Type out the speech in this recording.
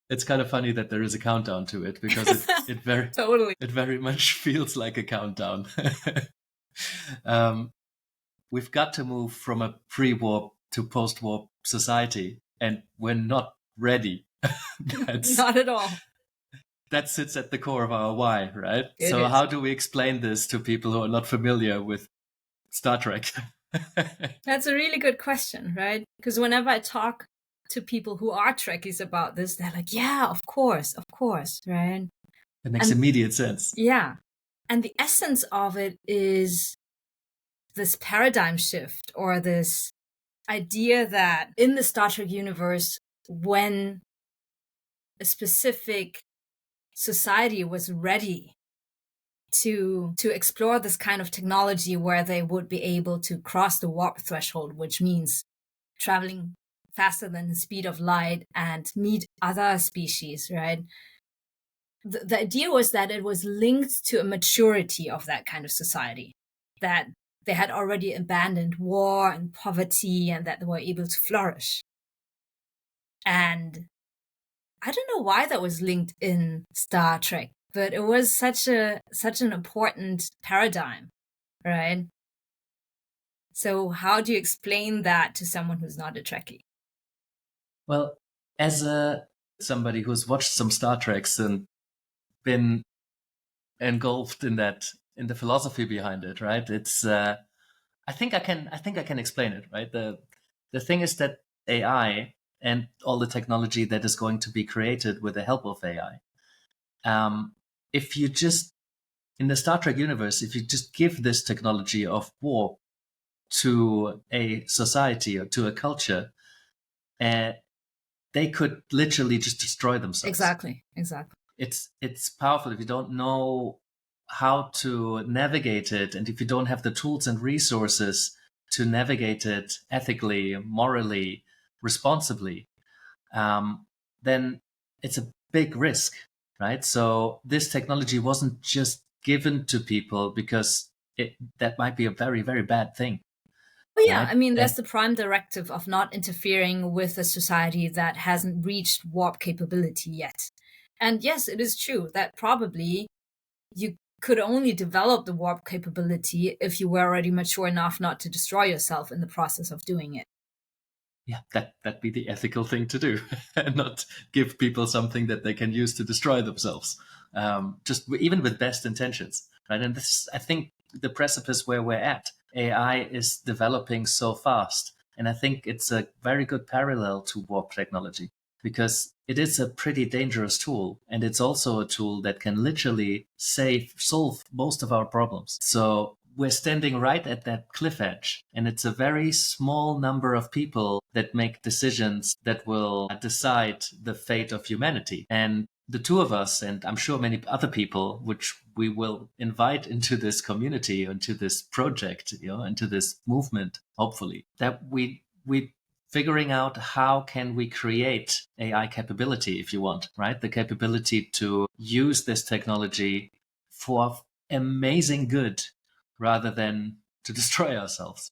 It's kind of funny that there is a countdown to it, because Totally. it very much feels like a countdown. We've got to move from a pre-warp to post-warp society, and we're not ready. Not at all. That sits at the core of our why, right? It So is. how do we explain this to people who are not familiar with Star Trek? That's a really good question, right? Because whenever I talk to people who are Trekkies about this, they're like, yeah, of course, right? It makes immediate sense. Yeah. And the essence of it is this paradigm shift, or this idea that in the Star Trek universe, when a specific society was ready to explore this kind of technology where they would be able to cross the warp threshold, which means traveling faster than the speed of light and meet other species, right? The idea was that it was linked to a maturity of that kind of society, that they had already abandoned war and poverty, and that they were able to flourish. And I don't know why that was linked in Star Trek, but it was such an important paradigm, right? So how do you explain that to someone who's not a Trekkie? Well, as somebody who's watched some Star Treks and been engulfed in the philosophy behind it, right? It's I think I can explain it, right? The thing is that AI and all the technology that is going to be created with the help of AI, if you just, in the Star Trek universe, if you just give this technology of warp to a society or to a culture, they could literally just destroy themselves. Exactly. It's powerful if you don't know how to navigate it, and if you don't have the tools and resources to navigate it ethically, morally, responsibly, then it's a big risk, right? So this technology wasn't just given to people because that might be a very, very bad thing. Well, yeah, I mean, that's the prime directive of not interfering with a society that hasn't reached warp capability yet. And yes, it is true that probably you could only develop the warp capability if you were already mature enough not to destroy yourself in the process of doing it. Yeah, that'd be the ethical thing to do, and not give people something that they can use to destroy themselves, just even with best intentions, right? And this, I think, the precipice where we're at. AI is developing so fast, and I think it's a very good parallel to warp technology, because it is a pretty dangerous tool, and it's also a tool that can literally solve most of our problems. So we're standing right at that cliff edge, and it's a very small number of people that make decisions that will decide the fate of humanity. And the two of us, and I'm sure many other people, which we will invite into this community, into this project, into this movement, hopefully, that we figuring out how can we create AI capability, if you want, right? The capability to use this technology for amazing good rather than to destroy ourselves.